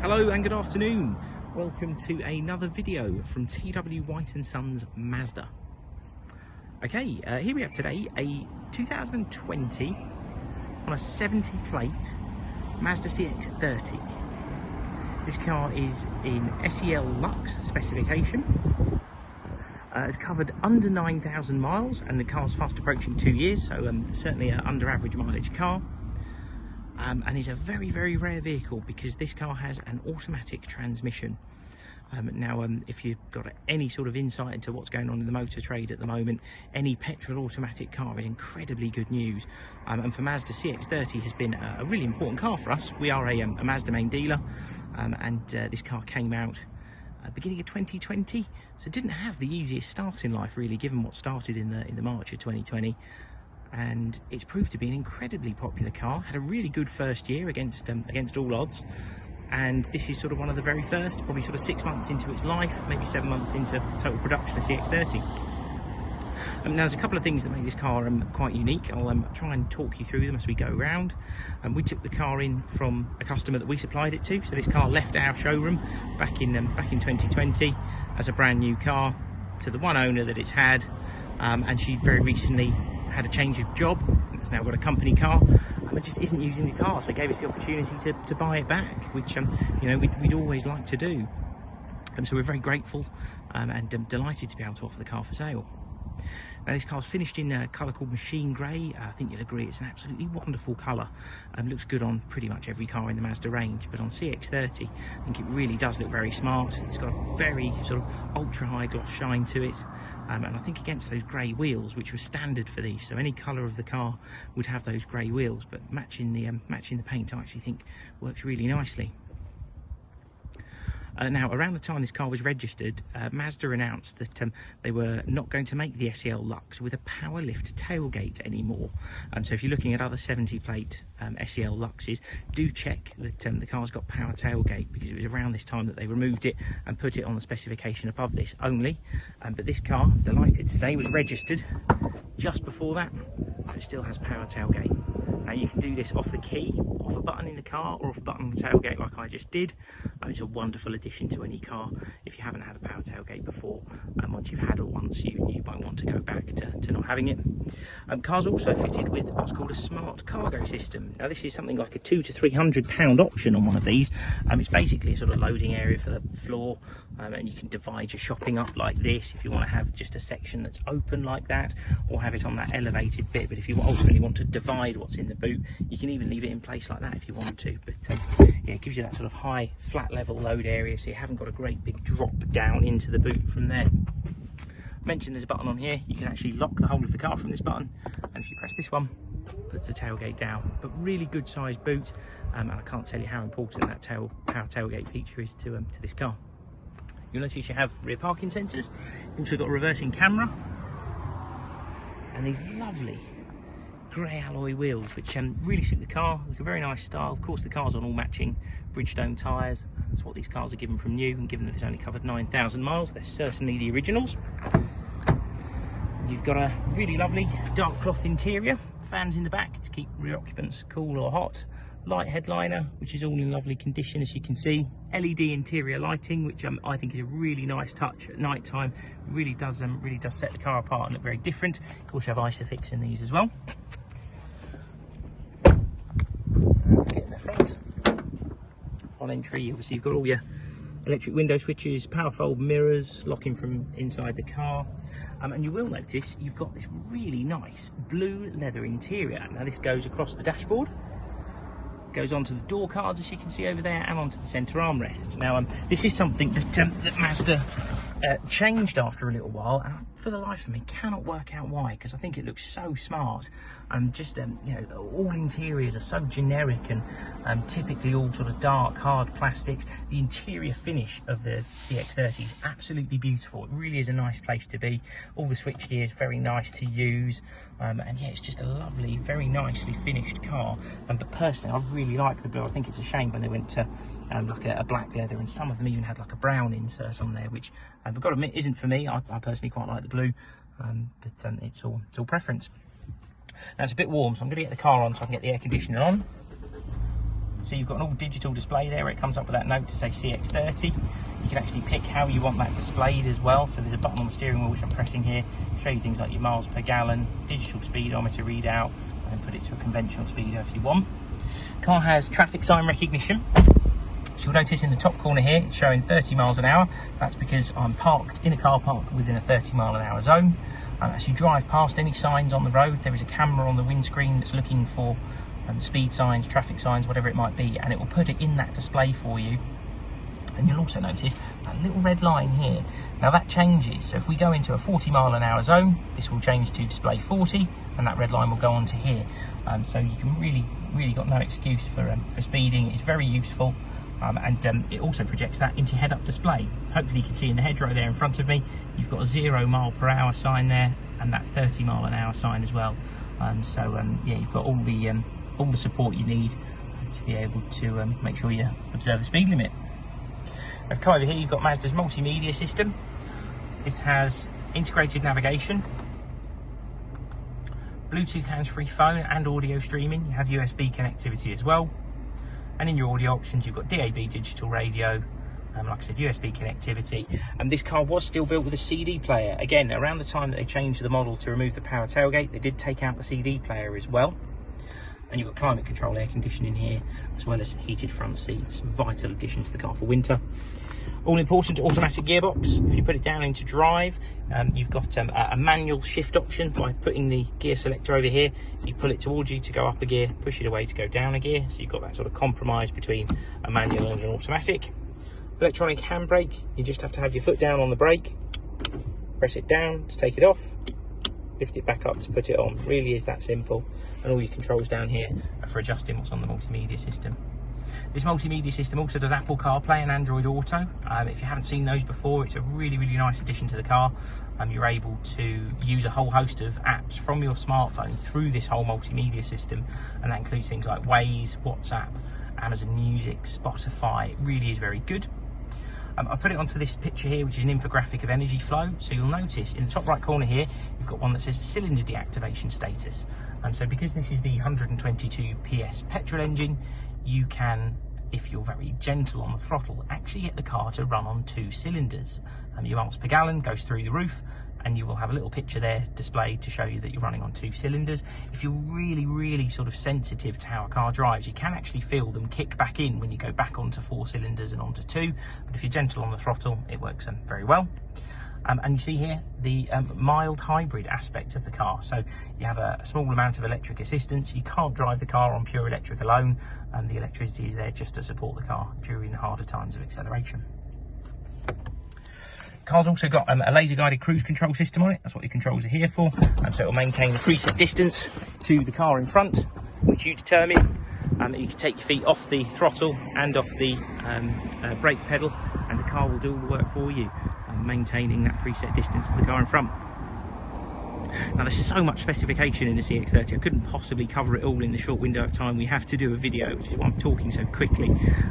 Hello and good afternoon. Welcome to another video from TW White & Sons Mazda. Okay, here we have today a 2020 on a 70 plate Mazda CX-30. This car is in SEL Lux specification. It's covered under 9,000 miles and the car's fast approaching 2 years, so certainly an under average mileage car. And is a very, very rare vehicle because this car has an automatic transmission. Now, if you've got any sort of insight into what's going on in the motor trade at the moment, any petrol automatic car is incredibly good news. And for Mazda, CX-30 has been a really important car for us. We are a Mazda main dealer, and this car came out beginning of 2020, so it didn't have the easiest start in life really, given what started in the March of 2020. And it's proved to be an incredibly popular car. Had a really good first year against all odds, and this is sort of one of the very first, probably sort of 6 months into its life, maybe 7 months into total production of CX-30. Now there's a couple of things that make this car quite unique. I'll try and talk you through them as we go around. We took the car in from a customer that we supplied it to, so this car left our showroom back in 2020 as a brand new car to the one owner that it's had, and she very recently had a change of job. It's now got a company car and just isn't using the car, so it gave us the opportunity to buy it back, which you know, we'd always like to do. And so we're very grateful and delighted to be able to offer the car for sale. Now this car's finished in a colour called machine grey. I think you'll agree it's an absolutely wonderful colour. Looks good on pretty much every car in the Mazda range, but on CX-30 I think it really does look very smart. It's got a very sort of ultra high gloss shine to it, and I think against those grey wheels, which were standard for these, so any colour of the car would have those grey wheels, but matching the paint I actually think works really nicely. Now, around the time this car was registered, Mazda announced that they were not going to make the SEL Lux with a power lift tailgate anymore. So if you're looking at other 70 plate SEL Luxes, do check that the car's got power tailgate, because it was around this time that they removed it and put it on the specification above this only. But this car, delighted to say, was registered just before that, so it still has power tailgate. Now you can do this off the key, off a button in the car, or off a button on the tailgate like I just did. It's a wonderful addition to any car if you haven't had a power tailgate before, and once you've had it once you might want to go back to not having it. Car's also fitted with what's called a smart cargo system. Now this is something like a £200 to £300 option on one of these. It's basically a sort of loading area for the floor, and you can divide your shopping up like this if you want to have just a section that's open like that, or have it on that elevated bit. But if you ultimately want to divide what's in the boot, you can even leave it in place like that if you want to. But yeah, it gives you that sort of high flat level load area, so you haven't got a great big drop down into the boot from there. I mentioned there's a button on here. You can actually lock the whole of the car from this button, and if you press this one, puts the tailgate down. But really good sized boot, and I can't tell you how important that power tailgate feature is to this car. You'll notice you have rear parking sensors. You've also got a reversing camera, and these lovely grey alloy wheels, which really suit the car. Look, a very nice style. Of course, the car's on all matching Bridgestone tyres. That's what these cars are given from new, and given that it's only covered 9,000 miles, they're certainly the originals. You've got a really lovely dark cloth interior, fans in the back to keep rear occupants cool or hot, light headliner, which is all in lovely condition as you can see, LED interior lighting, which I think is a really nice touch at night time. It really does set the car apart and look very different. Of course, you have ISOFIX in these as well. Get in the front. On entry, obviously you've got all your electric window switches, power fold mirrors, locking from inside the car, and you will notice you've got this really nice blue leather interior. Now this goes across the dashboard, goes onto the door cards as you can see over there, and onto the centre armrest. Now this is something that Mazda changed after a little while, and I, for the life of me, cannot work out why, because I think it looks so smart. And just you know, all interiors are so generic and typically all sort of dark hard plastics. The interior finish of the CX-30 is absolutely beautiful. It really is a nice place to be. All the switch gears very nice to use, and yeah, it's just a lovely, very nicely finished car. But personally, I really like the blue. I think it's a shame when they went to like a black leather, and some of them even had like a brown insert on there, which I've got to admit isn't for me. I personally quite like the blue, but it's all preference. Now it's a bit warm, so I'm going to get the car on so I can get the air conditioning on. So you've got an all digital display there where it comes up with that note to say CX30. You can actually pick how you want that displayed as well. So there's a button on the steering wheel which I'm pressing here, show you things like your miles per gallon, digital speedometer readout, and then put it to a conventional speedo if you want. Car has traffic sign recognition. So you'll notice in the top corner here it's showing 30 miles an hour. That's because I'm parked in a car park within a 30 mile an hour zone. As you drive past any signs on the road, there is a camera on the windscreen that's looking for speed signs, traffic signs, whatever it might be, and it will put it in that display for you. And you'll also notice that little red line here. Now that changes, so if we go into a 40 mile an hour zone, this will change to display 40, and that red line will go on to here. So you can really got no excuse for speeding. It's very useful. And it also projects that into your head-up display. So hopefully you can see in the hedgerow there in front of me, you've got a 0 mile per hour sign there, and that 30 mile an hour sign as well. Yeah, you've got all the support you need to be able to make sure you observe the speed limit. I've come over here, you've got Mazda's multimedia system. This has integrated navigation, Bluetooth hands-free phone and audio streaming. You have USB connectivity as well. And in your audio options, you've got DAB digital radio, like I said, USB connectivity. And this car was still built with a CD player. Again, around the time that they changed the model to remove the power tailgate, they did take out the CD player as well. And you've got climate control air conditioning here, as well as heated front seats. Vital addition to the car for winter. All important automatic gearbox. If you put it down into drive, you've got a manual shift option by putting the gear selector over here. You pull it towards you to go up a gear, push it away to go down a gear. So you've got that sort of compromise between a manual and an automatic. Electronic handbrake, you just have to have your foot down on the brake, press it down to take it off, lift it back up to put it on. Really is that simple. And all your controls down here are for adjusting what's on the multimedia system. This multimedia system also does Apple CarPlay and Android Auto. If you haven't seen those before, it's a really nice addition to the car. You're able to use a whole host of apps from your smartphone through this whole multimedia system, and that includes things like Waze, WhatsApp, Amazon Music, Spotify. It really is very good. I've put it onto this picture here, which is an infographic of energy flow. So you'll notice in the top right corner here, you've got one that says cylinder deactivation status. So because this is the 122 PS petrol engine, you can, if you're very gentle on the throttle, actually get the car to run on 2 cylinders. Your miles per gallon goes through the roof, and you will have a little picture there displayed to show you that you're running on 2 cylinders. If you're really sort of sensitive to how a car drives, you can actually feel them kick back in when you go back onto 4 cylinders and onto 2. But if you're gentle on the throttle, it works very well. And you see here the mild hybrid aspect of the car. So you have a small amount of electric assistance. You can't drive the car on pure electric alone, and the electricity is there just to support the car during the harder times of acceleration. Car's also got a laser guided cruise control system on it. That's what the controls are here for. So it will maintain the preset distance to the car in front, which you determine. You can take your feet off the throttle and off the brake pedal, and the car will do all the work for you, maintaining that preset distance to the car in front. Now there's so much specification in the CX30, I couldn't possibly cover it all in the short window of time we have to do a video, which is why I'm talking so quickly.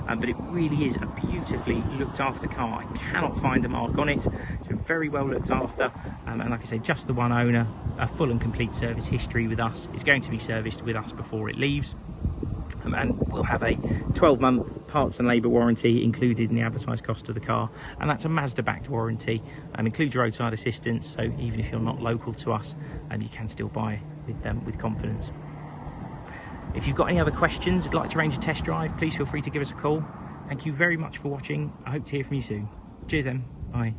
But it really is a beautifully looked after car. I cannot find a mark on it. It's been very well looked after, and like I say, just the one owner, a full and complete service history with us. It's going to be serviced with us before it leaves. And we'll have a 12-month parts and labour warranty included in the advertised cost of the car, and that's a Mazda backed warranty, includes roadside assistance, so even if you're not local to us, you can still buy with confidence. If you've got any other questions, would like to arrange a test drive, please feel free to give us a call. Thank you very much for watching. I hope to hear from you soon. Cheers then, bye.